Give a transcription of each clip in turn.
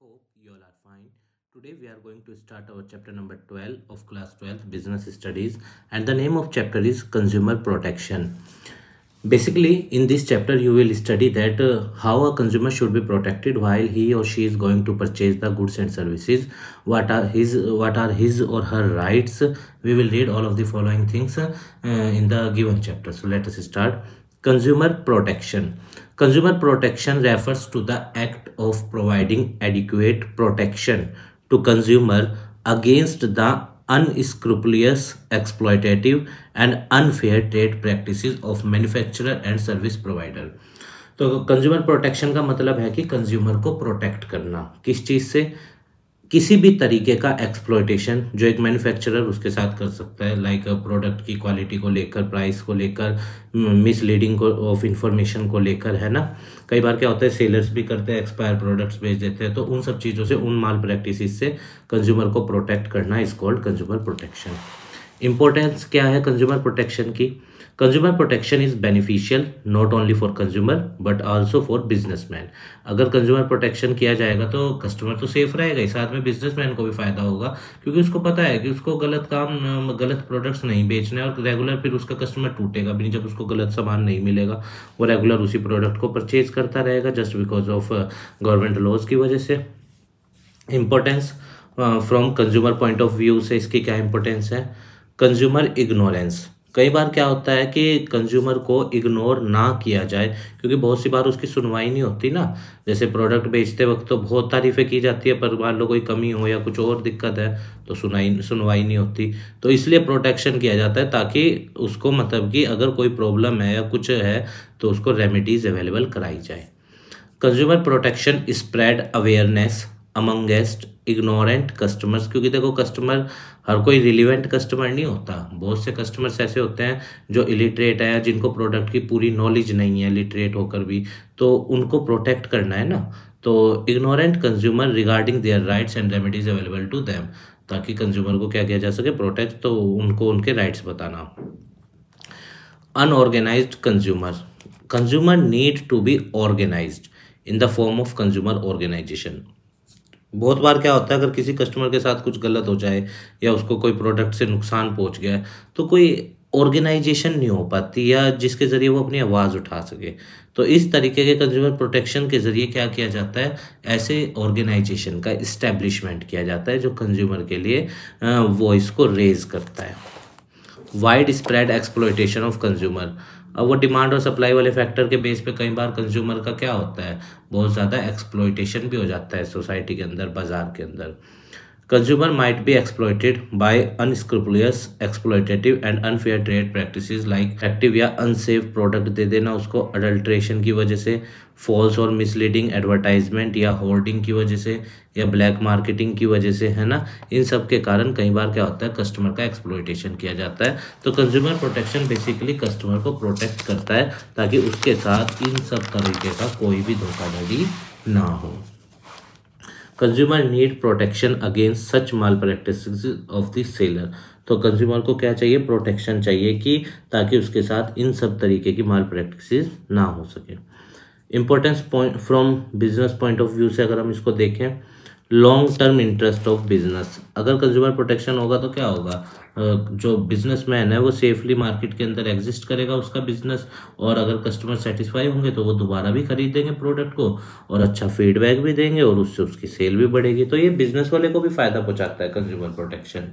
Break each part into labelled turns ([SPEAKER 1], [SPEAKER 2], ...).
[SPEAKER 1] Hope you all are fine. Today we are going to start our chapter number 12 of class 12 business studies, and the name of chapter is consumer protection. Basically in this chapter you will study that how a consumer should be protected while he or she is going to purchase the goods and services. What are his or her rights. We will read all of the following things in the given chapter. So let us start. Consumer protection. Consumer protection refers to the act of providing adequate protection to consumer against the unscrupulous, exploitative and unfair trade practices of manufacturer and service provider. तो consumer protection का मतलब है कि consumer को protect करना किस चीज़ से, किसी भी तरीके का एक्सप्लॉयटेशन जो एक मैन्युफैक्चरर उसके साथ कर सकता है, लाइक प्रोडक्ट की क्वालिटी को लेकर, प्राइस को लेकर, मिसलीडिंग को ऑफ इंफॉर्मेशन को लेकर, है ना। कई बार क्या होता है सेलर्स भी करते हैं, एक्सपायर प्रोडक्ट्स बेच देते हैं, तो उन सब चीज़ों से, उन माल प्रैक्टिसेस से कंज्यूमर को प्रोटेक्ट करना is called consumer protection. Importance क्या है कंज्यूमर प्रोटेक्शन की? Consumer protection is beneficial not only for consumer but also for businessman. अगर कंज्यूमर प्रोटेक्शन किया जाएगा तो कस्टमर तो सेफ रहेगा ही, साथ में बिजनेसमैन को भी फायदा होगा, क्योंकि उसको पता है कि उसको गलत प्रोडक्ट्स नहीं बेचने, और रेगुलर फिर उसका कस्टमर टूटेगा भी नहीं जब उसको गलत सामान नहीं मिलेगा। वो रेगुलर उसी प्रोडक्ट को परचेज करता रहेगा just because of government laws की वजह से। Importance from consumer point of view से इसकी क्या इंपॉर्टेंस है? Consumer ignorance. कई बार क्या होता है कि कंज्यूमर को इग्नोर ना किया जाए, क्योंकि बहुत सी बार उसकी सुनवाई नहीं होती ना। जैसे प्रोडक्ट बेचते वक्त तो बहुत तारीफें की जाती है, पर मान लो कोई कमी हो या कुछ और दिक्कत है तो सुनवाई नहीं होती। तो इसलिए प्रोटेक्शन किया जाता है ताकि उसको, मतलब कि अगर कोई प्रॉब्लम है या कुछ है तो उसको रेमेडीज अवेलेबल कराई जाए। Consumer protection spread awareness amongst ignorant customers. क्योंकि देखो कस्टमर, हर कोई रिलीवेंट कस्टमर नहीं होता, बहुत से कस्टमर्स ऐसे होते हैं जो इलिटरेट है, जिनको प्रोडक्ट की पूरी नॉलेज नहीं है लिटरेट होकर भी, तो उनको प्रोटेक्ट करना है ना। तो ignorant consumer regarding their rights and remedies available to them, ताकि कंज्यूमर को क्या किया जा सके, प्रोटेक्ट, तो उनको उनके राइट्स बताना। Unorganised consumer. Consumer need to be organised in the form of consumer organisation. बहुत बार क्या होता है, अगर किसी कस्टमर के साथ कुछ गलत हो जाए या उसको कोई प्रोडक्ट से नुकसान पहुंच गया तो कोई ऑर्गेनाइजेशन नहीं हो पाती, या जिसके ज़रिए वो अपनी आवाज़ उठा सके। तो इस तरीके के कंज्यूमर प्रोटेक्शन के ज़रिए क्या किया जाता है, ऐसे ऑर्गेनाइजेशन का इस्टेब्लिशमेंट किया जाता है जो कंज्यूमर के लिए वॉइस को रेज करता है। Wide spread exploitation of consumer. अब वो डिमांड और सप्लाई वाले फैक्टर के बेस पे कई बार कंज्यूमर का क्या होता है, बहुत ज़्यादा एक्सप्लॉयटेशन भी हो जाता है सोसाइटी के अंदर, बाजार के अंदर। Consumer might be exploited by unscrupulous, exploitative and unfair trade practices like active या अनसेफ प्रोडक्ट दे देना उसको अडल्ट्रेशन की वजह से, फॉल्स और मिसलीडिंग एडवर्टाइजमेंट या होर्डिंग की वजह से, या ब्लैक मार्केटिंग की वजह से, है ना। इन सब के कारण कई बार क्या होता है, कस्टमर का एक्सप्लॉयटेशन किया जाता है। तो कंज्यूमर प्रोटेक्शन बेसिकली कस्टमर को प्रोटेक्ट करता है ताकि उसके साथ इन सब तरीके का कोई भी धोखाधड़ी ना हो। Consumer need protection against such mall practices of the seller. तो कंज्यूमर को क्या चाहिए, प्रोटेक्शन चाहिए कि ताकि उसके साथ इन सब तरीके की माल प्रैक्टिसेस ना हो सके। Importance point from business point of view से अगर हम इसको देखें, long term interest of business. अगर कंज्यूमर प्रोटेक्शन होगा तो क्या होगा, जो बिजनेसमैन है वो सेफली मार्केट के अंदर एग्जिस्ट करेगा उसका बिजनेस, और अगर कस्टमर सेटिस्फाई होंगे तो वो दोबारा भी खरीदेंगे प्रोडक्ट को और अच्छा फीडबैक भी देंगे और उससे उसकी सेल भी बढ़ेगी। तो ये बिजनेस वाले को भी फायदा पहुंचाता है consumer protection.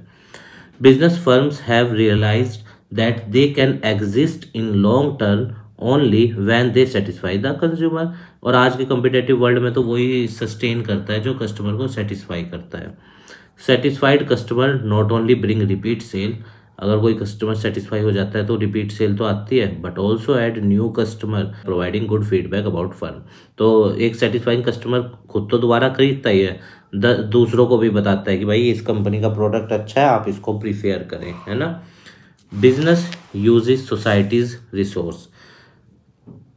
[SPEAKER 1] Business firms have realised that they can exist in long term only when they satisfy the consumer. और आज के कम्पिटेटिव वर्ल्ड में तो वही सस्टेन करता है जो कस्टमर को सेटिस्फाई करता है। Satisfied customer not only bring repeat sale. अगर कोई कस्टमर सेटिस्फाई हो जाता है तो रिपीट सेल तो आती है, but also add new customer providing good feedback about firm. तो एक सेटिस्फाइंग कस्टमर खुद तो दोबारा खरीदता ही है, दूसरों को भी बताता है कि भाई इस कंपनी का प्रोडक्ट अच्छा है, आप इसको प्रीफेयर करें, है ना। Business uses societies resource.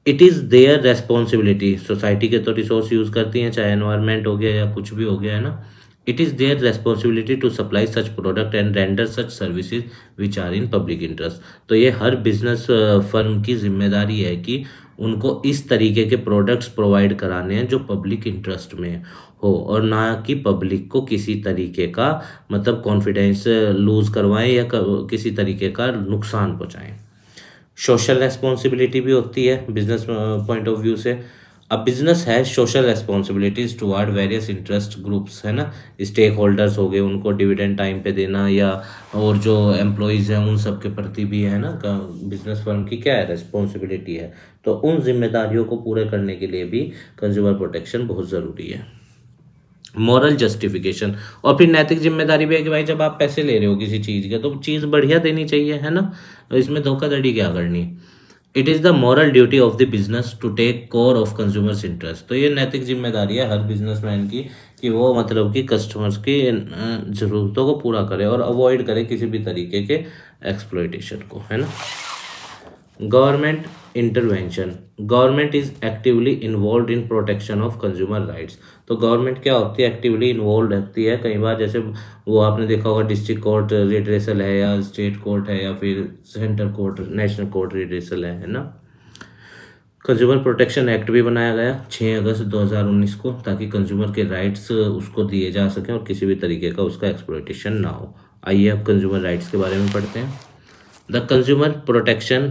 [SPEAKER 1] It is their responsibility. Society के तो रिसोर्स यूज़ करती हैं, चाहे एनवायरनमेंट हो गया या कुछ भी हो गया, है ना। It is their responsibility to supply such product and render such services which are in public interest. तो ये हर बिजनेस फर्म की जिम्मेदारी है कि उनको इस तरीके के प्रोडक्ट्स प्रोवाइड कराने हैं जो पब्लिक इंटरेस्ट में हो, और ना कि पब्लिक को किसी तरीके का मतलब कॉन्फिडेंस लूज़ करवाएं या किसी तरीके का नुकसान पहुंचाएं। सोशल रेस्पॉन्सिबिलिटी भी होती है बिजनेस पॉइंट ऑफ व्यू से। अब बिजनेस है social responsibilities toward various interest groups, है ना, स्टेक होल्डर्स हो गए, उनको डिविडेंड टाइम पे देना, या और जो एम्प्लॉयज़ हैं उन सब के प्रति भी, है ना, बिजनेस फर्म की क्या है रेस्पॉन्सिबिलिटी है। तो उन जिम्मेदारियों को पूरे करने के लिए भी कंज्यूमर प्रोटेक्शन बहुत ज़रूरी है। मॉरल जस्टिफिकेशन, और फिर नैतिक जिम्मेदारी भी है कि भाई जब आप पैसे ले रहे हो किसी चीज़ के तो चीज़ बढ़िया देनी चाहिए, है ना, इसमें धोखाधड़ी क्या करनी। It is the moral duty of the business to take care of consumers interest. तो ये नैतिक जिम्मेदारी है हर बिजनेसमैन की कि वो मतलब कि कस्टमर्स की ज़रूरतों को पूरा करे और अवॉइड करे किसी भी तरीके के एक्सप्लॉयटेशन को, है ना। Government intervention, government is actively involve in protection of consumer rights. तो गवर्नमेंट क्या होती है, एक्टिवली इन्वॉल्व रहती है। कई बार जैसे वो आपने देखा होगा डिस्ट्रिक्ट कोर्ट रिड्रेसल है, या स्टेट कोर्ट है, या फिर central court national court redressal है ना। कंज्यूमर प्रोटेक्शन एक्ट भी बनाया गया 6 अगस्त 2019 को, ताकि कंज्यूमर के राइट्स उसको दिए जा सकें और किसी भी तरीके का उसका एक्सप्लॉयटेशन ना हो। आइए अब कंज्यूमर राइट्स के बारे में पढ़ते हैं। The Consumer Protection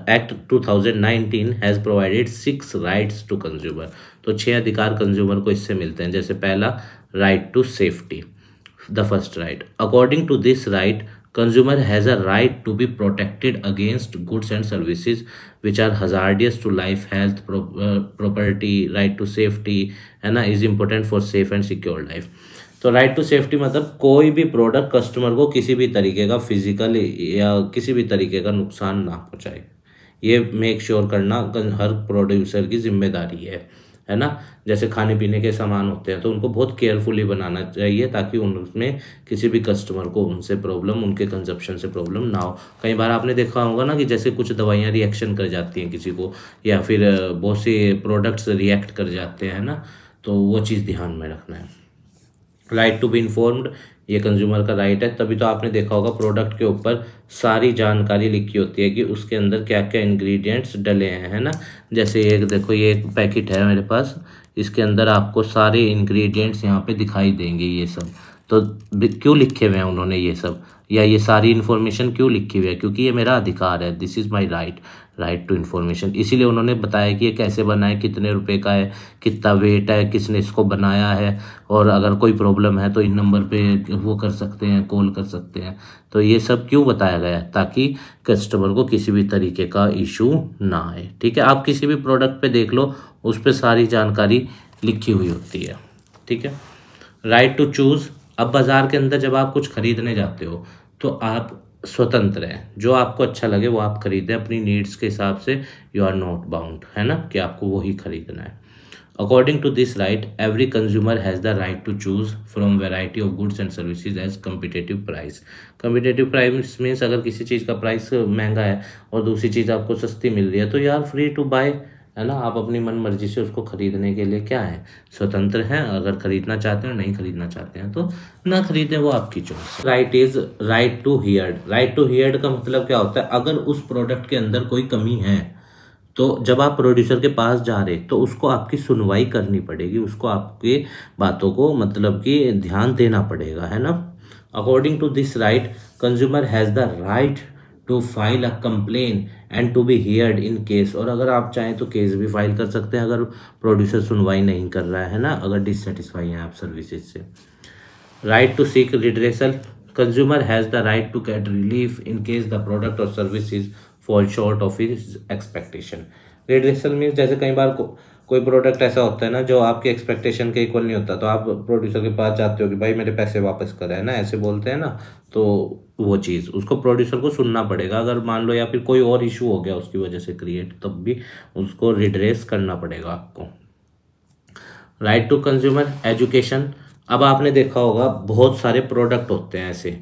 [SPEAKER 1] Act 2019 has provided 6 rights to consumer। तो 6 अधिकार कंज्यूमर को इससे मिलते हैं। जैसे पहला, right to safety, the first right. According to this right, consumer has a right to be protected against goods and services which are hazardous to life, health, property. Right to safety, है ना, is important for safe and secure life. तो right to safety मतलब कोई भी product customer को किसी भी तरीके का फिजिकल या किसी भी तरीके का नुकसान ना पहुंचाए, ये मेक श्योर करना हर प्रोड्यूसर की जिम्मेदारी है ना। जैसे खाने पीने के सामान होते हैं तो उनको बहुत केयरफुली बनाना चाहिए ताकि उनमें किसी भी कस्टमर को उनसे प्रॉब्लम, उनके कंजप्शन से प्रॉब्लम ना हो। कई बार आपने देखा होगा ना कि जैसे कुछ दवाइयाँ रिएक्शन कर जाती हैं किसी को, या फिर बहुत से प्रोडक्ट्स रिएक्ट कर जाते हैं ना, तो वो चीज़ ध्यान में रखना है। राइट टू बी इन्फॉर्म्ड, ये कंज्यूमर का राइट है। तभी तो आपने देखा होगा प्रोडक्ट के ऊपर सारी जानकारी लिखी होती है कि उसके अंदर क्या क्या इंग्रेडिएंट्स डले हैं, है ना। जैसे एक देखो, ये एक पैकेट है मेरे पास, इसके अंदर आपको सारे इंग्रेडिएंट्स यहाँ पे दिखाई देंगे। ये सब तो क्यों लिखे हुए हैं उन्होंने ये सब, या ये सारी इन्फॉर्मेशन क्यों लिखी हुई है, क्योंकि ये मेरा अधिकार है, this is my right, right to information. इसीलिए उन्होंने बताया कि ये कैसे बना है, कितने रुपए का है, कितना वेट है, किसने इसको बनाया है, और अगर कोई प्रॉब्लम है तो इन नंबर पे वो कर सकते हैं, कॉल कर सकते हैं। तो ये सब क्यों बताया गया है, ताकि कस्टमर को किसी भी तरीके का इशू ना आए। ठीक है, आप किसी भी प्रोडक्ट पे देख लो, उस पर सारी जानकारी लिखी हुई होती है। ठीक है। राइट टू चूज़, अब बाज़ार के अंदर जब आप कुछ खरीदने जाते हो तो आप स्वतंत्र हैं, जो आपको अच्छा लगे वो आप खरीदें अपनी नीड्स के हिसाब से। यू आर नॉट बाउंड, है ना, कि आपको वही खरीदना है। According to this right, every consumer has the right to choose from variety of goods and services as competitive price. Competitive price means अगर किसी चीज़ का प्राइस महंगा है और दूसरी चीज़ आपको सस्ती मिल रही है तो you are free to buy, है ना। आप अपनी मन मर्जी से उसको खरीदने के लिए क्या है, स्वतंत्र हैं। अगर खरीदना चाहते हैं, नहीं खरीदना चाहते हैं तो ना खरीदें, वो आपकी choice. Right is right to heard. Right to heard का मतलब क्या होता है, अगर उस प्रोडक्ट के अंदर कोई कमी है तो जब आप प्रोड्यूसर के पास जा रहे तो उसको आपकी सुनवाई करनी पड़ेगी, उसको आपके बातों को मतलब कि ध्यान देना पड़ेगा, है ना। According to this right, consumer has the right to file a complaint and to be heard in case. और अगर आप चाहें तो केस भी फाइल कर सकते हैं अगर प्रोड्यूसर सुनवाई नहीं कर रहा है ना, अगर डिससेटिस्फाई हैं आप सर्विसेज से। Right to seek redressal, consumer has the right to get relief in case the product और service is fall short of his expectation. Redressal means जैसे कई बार कोई प्रोडक्ट ऐसा होता है ना जो आपके एक्सपेक्टेशन के इक्वल नहीं होता, तो आप प्रोड्यूसर के पास जाते हो कि भाई मेरे पैसे वापस कर, है ना, ऐसे बोलते हैं ना। तो वो चीज़ उसको प्रोड्यूसर को सुनना पड़ेगा। अगर मान लो या फिर कोई और इशू हो गया उसकी वजह से क्रिएट, तब भी उसको रिड्रेस करना पड़ेगा आपको। राइट टू कंज्यूमर एजुकेशन, अब आपने देखा होगा बहुत सारे प्रोडक्ट होते हैं ऐसे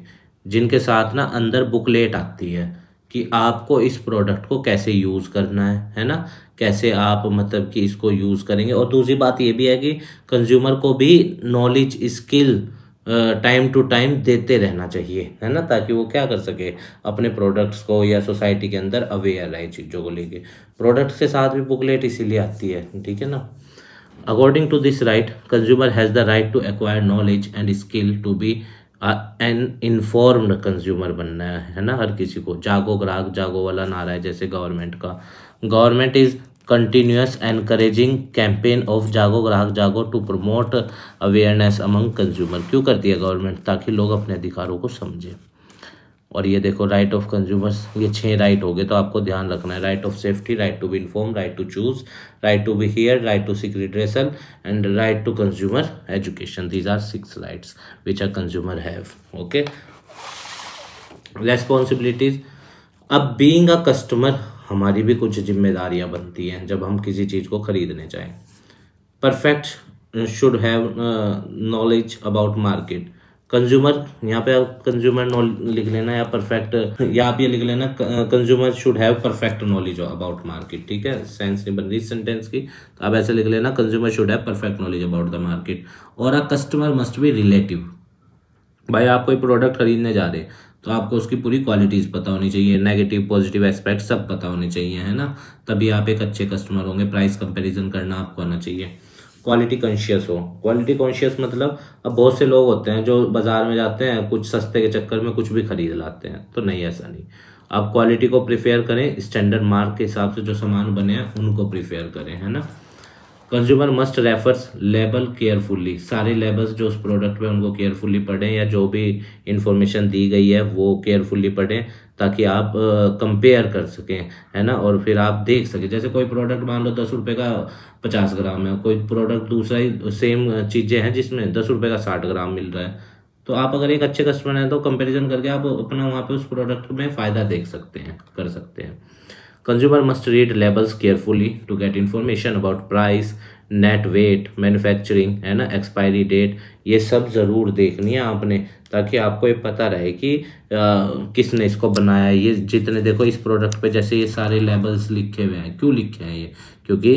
[SPEAKER 1] जिनके साथ ना अंदर बुकलेट आती है कि आपको इस प्रोडक्ट को कैसे यूज़ करना है ना, कैसे आप मतलब कि इसको यूज़ करेंगे। और दूसरी बात ये भी है कि कंज्यूमर को भी knowledge, skill time to time देते रहना चाहिए, है ना, ताकि वो क्या कर सके, अपने प्रोडक्ट्स को या सोसाइटी के अंदर अवेयर रहे चीज़ों को लेके। प्रोडक्ट्स के साथ भी बुकलेट इसीलिए आती है, ठीक है ना। According to this right, consumer has the right to acquire knowledge and skill to be an informed consumer बनना है ना हर किसी को। जागो ग्राहक जागो वाला नारा है जैसे गवर्नमेंट का। Government is continuous encouraging campaign of Jago Grahak Jago to promote awareness among consumer. क्यों करती है गवर्नमेंट? ताकि लोग अपने अधिकारों को समझें। और ये देखो राइट ऑफ कंज्यूमर्स, ये 6 राइट हो गए, तो आपको ध्यान रखना है। Right of safety, right to be inform, right to choose, right to be hear, right to seek redressal and right to consumer education. These are 6 rights which a consumer have. Okay, responsibilities. अब being a customer हमारी भी कुछ जिम्मेदारियां बनती हैं जब हम किसी चीज़ को खरीदने जाएं। Perfect should have knowledge about market. Consumer, यहाँ पे आप कंज्यूमर लिख लेना या परफेक्ट, या आप ये लिख लेना consumer should have perfect knowledge about market, ठीक है। सेंस नहीं बन रही सेंटेंस की, तो आप ऐसे लिख लेना consumer should have perfect knowledge about the market. और a customer must be relative. भाई आप कोई प्रोडक्ट खरीदने जा रहे हैं तो आपको उसकी पूरी क्वालिटीज़ पता होनी चाहिए, नेगेटिव पॉजिटिव एस्पेक्ट सब पता होने चाहिए, है ना, तभी आप एक अच्छे कस्टमर होंगे। प्राइस कंपैरिजन करना आपको आना चाहिए। क्वालिटी कॉन्शियस हो। क्वालिटी कॉन्शियस मतलब अब बहुत से लोग होते हैं जो बाजार में जाते हैं, कुछ सस्ते के चक्कर में कुछ भी खरीद लाते हैं, तो नहीं, ऐसा नहीं। आप क्वालिटी को प्रिफेयर करें, स्टैंडर्ड मार्क के हिसाब से जो सामान बने हैं उनको प्रिफेयर करें, है ना। Consumer must refers label carefully. सारे लेबल्स जो उस प्रोडक्ट में उनको केयरफुली पढ़ें, या जो भी इंफॉर्मेशन दी गई है वो केयरफुली पढ़ें, ताकि आप कंपेयर कर सकें, है ना, और फिर आप देख सकें। जैसे कोई प्रोडक्ट मान लो 10 रुपये का 50 ग्राम है, कोई प्रोडक्ट दूसरा ही सेम चीज़ें हैं जिसमें 10 रुपये का 60 ग्राम मिल रहा है, तो आप अगर एक अच्छे कस्टमर हैं तो कंपेरिजन करके आप अपना वहाँ पे उस प्रोडक्ट में फ़ायदा देख सकते हैं, कर सकते हैं। Consumer must read labels carefully to get information about price, net weight, manufacturing, है ना, एक्सपायरी डेट, ये सब ज़रूर देखनी है आपने, ताकि आपको ये पता रहे कि किसने इसको बनाया है। ये जितने देखो इस प्रोडक्ट पे जैसे ये सारे लेबल्स लिखे हुए हैं, क्यों लिखे हैं ये? क्योंकि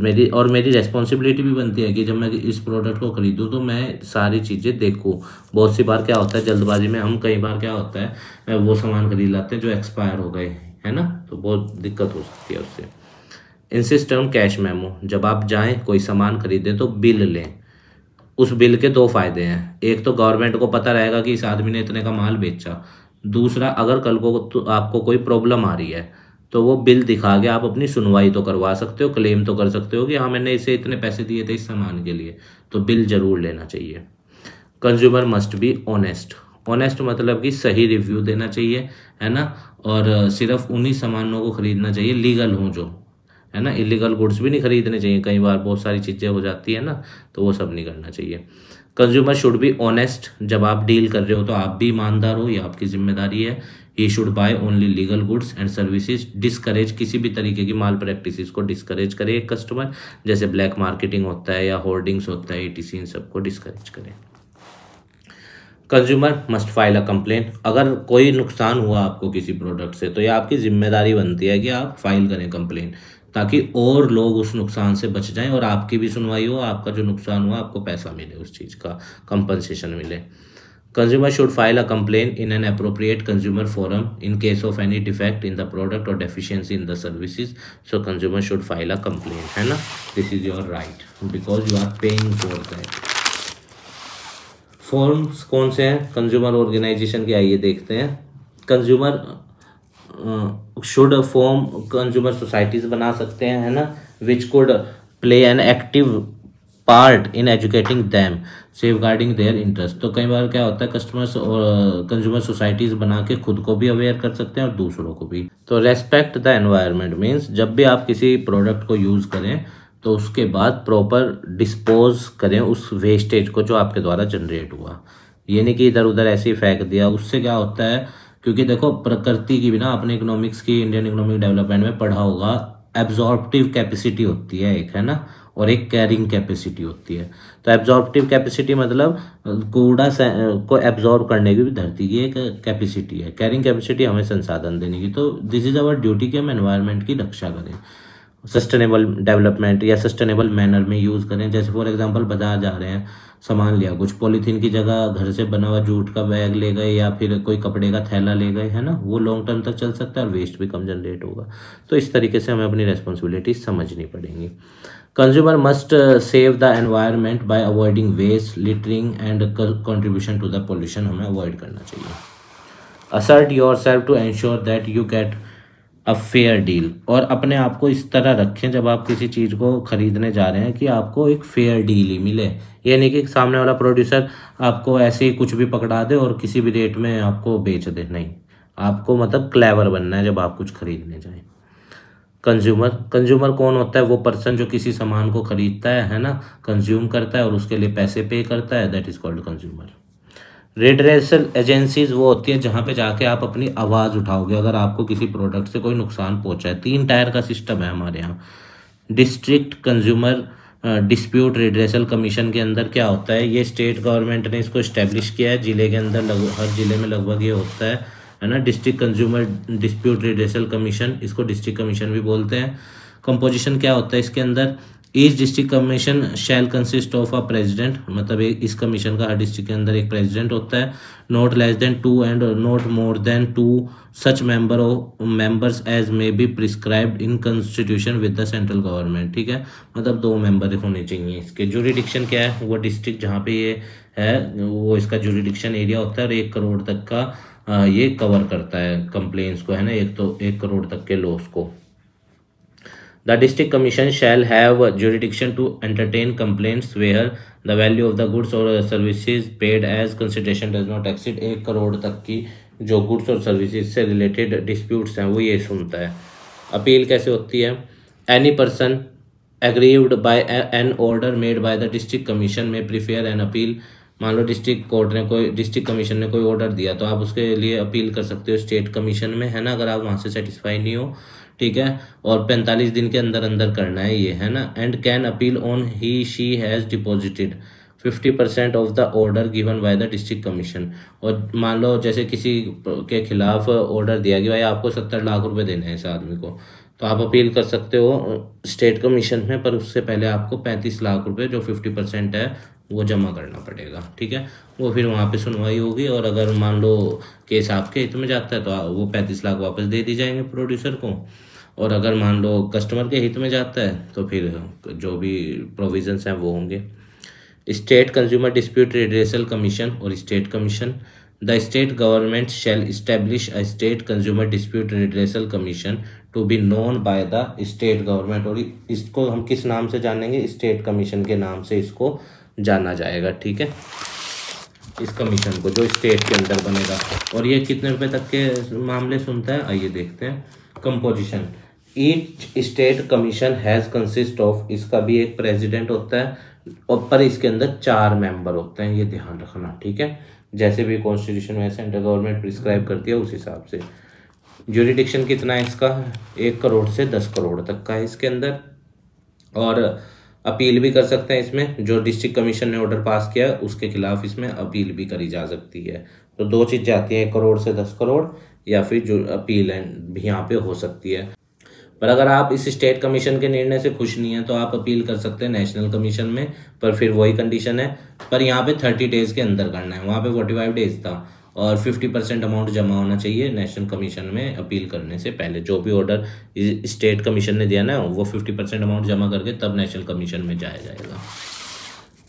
[SPEAKER 1] मेरी रेस्पॉन्सिबिलिटी भी बनती है कि जब मैं इस प्रोडक्ट को खरीदूँ तो मैं सारी चीज़ें देखूँ। बहुत सी बार क्या होता है जल्दबाजी में हम, कई बार क्या होता है वो सामान खरीद लाते हैं जो एक्सपायर हो गए, है ना, तो बहुत दिक्कत हो सकती है उससे। Insist on cash memo. जब आप जाएं कोई सामान खरीदें तो बिल लें। उस बिल के 2 फायदे हैं। एक तो गवर्नमेंट को पता रहेगा कि इस आदमी ने इतने का माल बेचा। दूसरा, अगर कल को तो आपको कोई प्रॉब्लम आ रही है तो वो बिल दिखा के आप अपनी सुनवाई तो करवा सकते हो, क्लेम तो कर सकते हो कि हाँ मैंने इसे इतने पैसे दिए थे इस सामान के लिए, तो बिल जरूर लेना चाहिए। Consumer must be honest. Honest मतलब कि सही रिव्यू देना चाहिए, है ना, और सिर्फ उन्हीं सामानों को खरीदना चाहिए लीगल हों जो, है ना। इलीगल गुड्स भी नहीं खरीदने चाहिए, कई बार बहुत सारी चीज़ें हो जाती है ना, तो वो सब नहीं करना चाहिए। Consumer should be honest. जब आप डील कर रहे हो तो आप भी ईमानदार हो, ये आपकी जिम्मेदारी है। He should by only legal goods and services. Discourage, किसी भी तरीके की माल प्रैक्टिस को डिस्करेज करे एक कस्टमर, जैसे ब्लैक मार्केटिंग होता है या होर्डिंग्स होता है, ETC, इन सबको डिस्करेज करें। Consumer must file a complaint. अगर कोई नुकसान हुआ आपको किसी प्रोडक्ट से तो ये आपकी जिम्मेदारी बनती है कि आप फाइल करें कंप्लेंट, ताकि और लोग उस नुकसान से बच जाएं और आपकी भी सुनवाई हो, आपका जो नुकसान हुआ आपको पैसा मिले, उस चीज़ का कंपनसेशन मिले। Consumer should file a complaint in an appropriate consumer forum in case of any defect in the product और deficiency in the services. So consumer should file a complaint, है ना। This is your right because you are paying for that. Forms कौन से हैं consumer organisation के, आइए देखते हैं। Consumer should form consumer societies बना सकते हैं, है ना, which could play an active part in educating them safeguarding their interest. तो कई बार क्या होता है कस्टमर्स और कंज्यूमर सोसाइटीज बना के खुद को भी अवेयर कर सकते हैं और दूसरों को भी। तो रेस्पेक्ट द एनवायरनमेंट मीन्स जब भी आप किसी प्रोडक्ट को यूज़ करें तो उसके बाद प्रॉपर डिस्पोज करें उस वेस्टेज को जो आपके द्वारा जनरेट हुआ। ये नहीं कि इधर उधर ऐसे ही फेंक दिया। उससे क्या होता है, क्योंकि देखो प्रकृति की भी ना, अपने इकोनॉमिक्स की, इंडियन इकोनॉमिक डेवलपमेंट में पढ़ा होगा, एब्जॉर्प्टिव कैपेसिटी होती है एक, है ना, और एक कैरिंग कैपेसिटी होती है। तो एब्जॉर्प्टिव कैपेसिटी मतलब कूड़ा को एब्जॉर्ब करने की भी धरती की एक कैपेसिटी है। कैरिंग कैपेसिटी हमें संसाधन देने की। तो दिस इज आवर ड्यूटी कि हम एनवायरनमेंट की रक्षा करें। सस्टेनेबल डेवलपमेंट या सस्टेनेबल मैनर में यूज़ करें। जैसे फॉर एग्जांपल बाजार जा रहे हैं, सामान लिया, कुछ पॉलीथीन की जगह घर से बना हुआ जूट का बैग ले गए या फिर कोई कपड़े का थैला ले गए, है ना, वो लॉन्ग टर्म तक चल सकता है और वेस्ट भी कम जनरेट होगा। तो इस तरीके से हमें अपनी रेस्पॉन्सिबिलिटी समझनी पड़ेंगी। Consumer must save the environment by avoiding waste, littering and contribution to the pollution हमें अवॉइड करना चाहिए। Assert yourself to ensure that you get a fair deal, और अपने आप को इस तरह रखें जब आप किसी चीज़ को खरीदने जा रहे हैं कि आपको एक फेयर डील ही मिले। ये नहीं कि सामने वाला प्रोड्यूसर आपको ऐसे ही कुछ भी पकड़ा दे और किसी भी रेट में आपको बेच दे, नहीं, आपको मतलब क्लेवर बनना है जब आप कुछ खरीदने जाएं। कंज्यूमर कौन होता है? वो पर्सन जो किसी सामान को खरीदता है ना, कंज्यूम करता है और उसके लिए पैसे पे करता है, that is called consumer. Redressal agencies वो होती है जहाँ पे जाके आप अपनी आवाज़ उठाओगे अगर आपको किसी प्रोडक्ट से कोई नुकसान पहुंचा है। 3 टायर का सिस्टम है हमारे यहाँ। District consumer dispute redressal commission के अंदर क्या होता है, ये स्टेट गवर्नमेंट ने इसको इस्टेब्लिश किया है। जिले के अंदर हर जिले में लगभग ये होता है ना, district consumer dispute redressal commission, इसको डिस्ट्रिक्ट कमीशन भी बोलते हैं। कंपोजिशन क्या होता है इसके अंदर, each district commission shell consist of a president, मतलब इस कमीशन का हर डिस्ट्रिक्ट के अंदर एक प्रेसिडेंट होता है। Not less than 2 and not more than 2 such members as may be prescribed in constitution with the central government, ठीक है, मतलब 2 मेंबर होने चाहिए। इसके जुरिडिक्शन क्या है, वो डिस्ट्रिक्ट जहाँ पे ये है वो इसका जुरिडिक्शन एरिया होता है और 1 करोड़ तक का ये कवर करता है कंप्लेंट्स को, है ना, 1 करोड़ तक के लॉस को। The district commission shall have jurisdiction to entertain complaints where the value of the goods or services paid as consideration does not exceed 1 crore तक की जो गुड्स और सर्विसेज से रिलेटेड डिस्प्यूट्स हैं वो ये सुनता है। अपील कैसे होती है, any person aggrieved by an order made by the district commission में प्रीफेयर एन अपील। मान लो डिस्ट्रिक्ट कमीशन ने कोई ऑर्डर दिया तो आप उसके लिए अपील कर सकते हो स्टेट कमीशन में, है ना, अगर आप वहाँ से सेटिस्फाई नहीं हो, ठीक है, और 45 दिन के अंदर अंदर करना है ये, है ना। And can appeal on he she has deposited 50% of the order given by the district commission. और मान लो जैसे किसी के खिलाफ ऑर्डर दिया कि भाई आपको 70 लाख रुपए देने हैं इस आदमी को, तो आप अपील कर सकते हो स्टेट कमीशन में, पर उससे पहले आपको 35 लाख रुपए जो 50% है वो जमा करना पड़ेगा, ठीक है। वो फिर वहाँ पे सुनवाई होगी और अगर मान लो केस आपके हित में जाता है तो वो 35 लाख वापस दे दी जाएंगे प्रोड्यूसर को, और अगर मान लो कस्टमर के हित में जाता है तो फिर जो भी प्रोविजंस हैं वो होंगे। State consumer dispute redressal commission और state commission, the state government shall establish a state consumer dispute redressal commission to be known by the state government. और इसको हम किस नाम से जानेंगे, स्टेट कमीशन के नाम से इसको जाना जाएगा, ठीक है, इस कमीशन को जो स्टेट के अंदर बनेगा। और ये कितने रुपए तक के मामले सुनता है, आइए देखते हैं। Composition, each state commission has consist of, इसका भी एक प्रेसिडेंट होता है और पर इसके अंदर 4 मेंबर होते हैं, ये ध्यान रखना, ठीक है, जैसे भी कॉन्स्टिट्यूशन में सेंट्रल गवर्नमेंट प्रिस्क्राइब करती है उस हिसाब से। ज्यूरिडिक्शन कितना है इसका, 1 करोड़ से 10 करोड़ तक का है इसके अंदर। और अपील भी कर सकते हैं इसमें, जो डिस्ट्रिक्ट कमीशन ने ऑर्डर पास किया उसके खिलाफ इसमें अपील भी करी जा सकती है। तो 2 चीज़ आती हैं, 1 करोड़ से 10 करोड़, या फिर जो अपील भी यहाँ पे हो सकती है। पर अगर आप इस स्टेट कमीशन के निर्णय से खुश नहीं हैं तो आप अपील कर सकते हैं नेशनल कमीशन में, पर फिर वही कंडीशन है, पर यहाँ पे 30 डेज़ के अंदर करना है, वहाँ पे 45 डेज था, और 50% अमाउंट जमा होना चाहिए नेशनल कमीशन में अपील करने से पहले। जो भी ऑर्डर स्टेट कमीशन ने दिया ना वो 50% अमाउंट जमा करके तब नेशनल कमीशन में जाया जाएगा।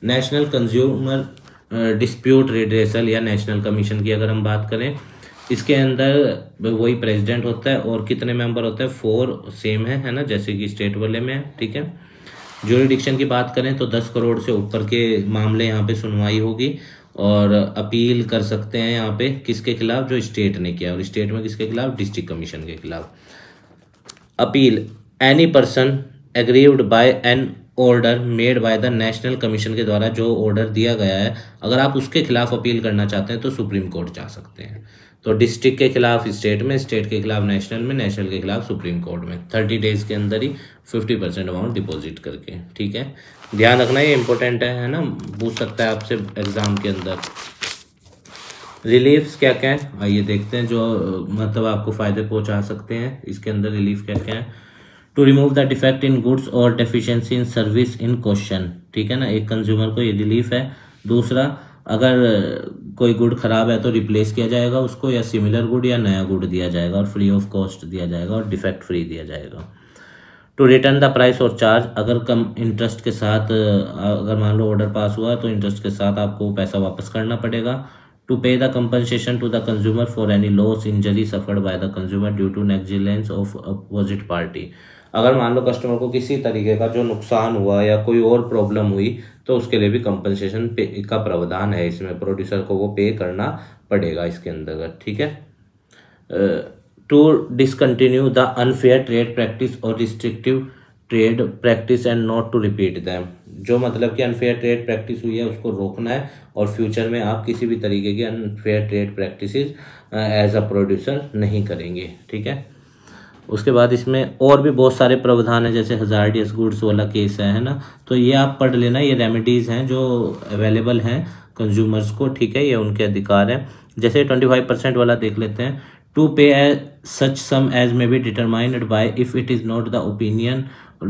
[SPEAKER 1] नेशनल कंज्यूमर डिस्प्यूट रेडरेसल या नेशनल कमीशन की अगर हम बात करें, इसके अंदर वही प्रेसिडेंट होता है और कितने मेंबर होते हैं, 4 सेम है ना, जैसे कि स्टेट वाले में है, ठीक है। ज्यूरिडिक्शन की बात करें तो 10 करोड़ से ऊपर के मामले यहाँ पे सुनवाई होगी और अपील कर सकते हैं यहाँ पे किसके खिलाफ, जो स्टेट ने किया, और स्टेट में किसके खिलाफ, डिस्ट्रिक्ट कमीशन के खिलाफ। Appeal, any person aggrieved by an order made by the national commission के द्वारा जो ऑर्डर दिया गया है, अगर आप उसके खिलाफ अपील करना चाहते हैं तो सुप्रीम कोर्ट जा सकते हैं। तो डिस्ट्रिक्ट के खिलाफ स्टेट में, स्टेट के खिलाफ नेशनल में, नेशनल के खिलाफ सुप्रीम कोर्ट में, 30 डेज के अंदर ही 50% अमाउंट डिपॉजिट करके, ठीक है। ध्यान रखना ये इंपॉर्टेंट है ना, पूछ सकता है आपसे एग्जाम के अंदर। रिलीफ्स क्या क्या है, आइए देखते हैं, जो मतलब आपको फ़ायदे पहुंचा सकते हैं इसके अंदर रिलीफ क्या क्या है। To remove the defect in goods और deficiency in service in question, ठीक है ना, एक कंज्यूमर को ये रिलीफ है। दूसरा, अगर कोई गुड खराब है तो रिप्लेस किया जाएगा उसको, या सिमिलर गुड या नया गुड दिया जाएगा और फ्री ऑफ कॉस्ट दिया जाएगा और डिफेक्ट फ्री दिया जाएगा। टू रिटर्न द प्राइस और चार्ज, अगर कम इंटरेस्ट के साथ अगर मान लो ऑर्डर पास हुआ तो इंटरेस्ट के साथ आपको पैसा वापस करना पड़ेगा। To pay the compensation to the consumer for any loss injury suffered by the consumer due to negligence of opposite party, अगर मान लो कस्टमर को किसी तरीके का जो नुकसान हुआ या कोई और प्रॉब्लम हुई तो उसके लिए भी कंपनसेशन पे का प्रावधान है इसमें, प्रोड्यूसर को वो पे करना पड़ेगा इसके अंतर्गत, ठीक है। To discontinue the unfair trade practice और restrictive trade practice and not to repeat them, जो मतलब कि अनफेयर ट्रेड प्रैक्टिस हुई है उसको रोकना है और फ्यूचर में आप किसी भी तरीके की unfair trade practices as a producer नहीं करेंगे, ठीक है। उसके बाद इसमें और भी बहुत सारे प्रावधान हैं, जैसे हजार्डियस गुड्स वाला केस है ना, तो ये आप पढ़ लेना, ये रेमेडीज़ हैं जो अवेलेबल हैं कंज्यूमर्स को, ठीक है, ये उनके अधिकार हैं। जैसे 25% वाला देख लेते हैं। To pay such sum as may be determined by if it is not the opinion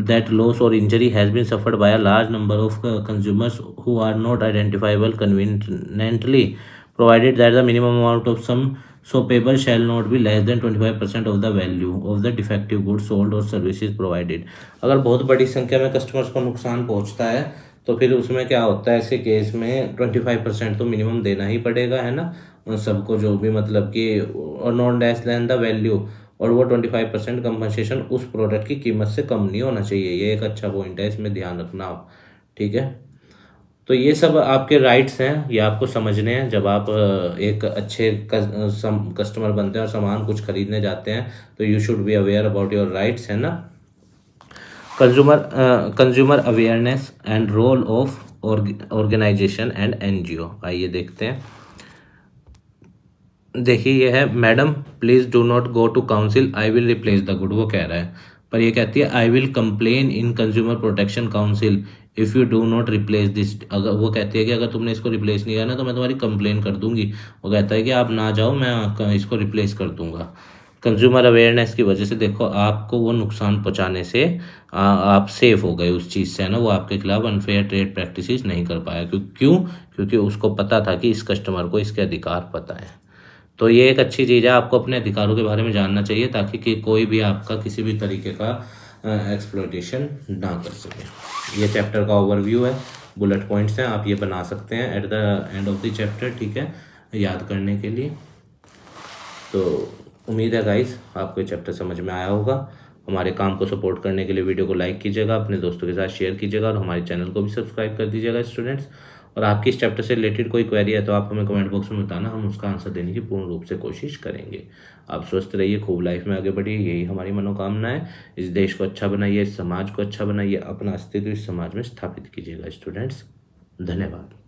[SPEAKER 1] that loss or injury has been suffered by a large number of consumers who are not identifiable conveniently, provided that the minimum amount of sum so payable shall not be less than 25% of the value of the defective goods sold or services provided। अगर बहुत बड़ी संख्या में customers को नुकसान पहुंचता है तो फिर उसमें क्या होता है, ऐसे केस में 25% तो मिनिमम देना ही पड़ेगा, है ना, उन सबको, जो भी मतलब कि और not less then the value, और वो 25% कंपनसेशन उस प्रोडक्ट की कीमत से कम नहीं होना चाहिए। ये एक अच्छा पॉइंट है, इसमें ध्यान रखना आप, ठीक है। तो ये सब आपके राइट्स हैं, ये आपको समझने हैं। जब आप एक अच्छे कस्टमर बनते हैं और सामान कुछ खरीदने जाते हैं तो you should be aware about your rights, है ना। Consumer awareness and role of organisation and NGO, आइए देखते हैं। देखिए ये है, madam please do not go to council, I will replace the good, वो कह रहा है, पर ये कहती है I will complain in consumer protection council if you do not replace this, अगर वो कहती है कि अगर तुमने इसको रिप्लेस नहीं किया ना तो मैं तुम्हारी कंप्लेन कर दूंगी। वो कहता है कि आप ना जाओ, मैं इसको रिप्लेस कर दूंगा। कंज्यूमर अवेयरनेस की वजह से देखो आपको वो नुकसान पहुंचाने से आप सेफ हो गए उस चीज़ से, है ना, वो आपके खिलाफ अनफेयर ट्रेड प्रैक्टिसेस नहीं कर पाया। क्यों? क्योंकि उसको पता था कि इस कस्टमर को इसके अधिकार पता है। तो ये एक अच्छी चीज़ है, आपको अपने अधिकारों के बारे में जानना चाहिए ताकि कि कोई भी आपका किसी भी तरीके का एक्सप्लॉयटेशन ना कर सके। ये चैप्टर का ओवरव्यू है, बुलेट पॉइंट्स हैं, आप ये बना सकते हैं at the end of the chapter, ठीक है, याद करने के लिए। तो उम्मीद है गाइस आपको ये चैप्टर समझ में आया होगा। हमारे काम को सपोर्ट करने के लिए वीडियो को लाइक कीजिएगा, अपने दोस्तों के साथ शेयर कीजिएगा और हमारे चैनल को भी सब्सक्राइब कर दीजिएगा स्टूडेंट्स। और आपकी इस चैप्टर से रिलेटेड कोई क्वेरी है तो आप हमें कमेंट बॉक्स में बताना, हम उसका आंसर देने की पूर्ण रूप से कोशिश करेंगे। आप स्वस्थ रहिए, खूब लाइफ में आगे बढ़िए, यही हमारी मनोकामना है। इस देश को अच्छा बनाइए, इस समाज को अच्छा बनाइए, अपना अस्तित्व इस समाज में स्थापित कीजिएगा स्टूडेंट्स। धन्यवाद।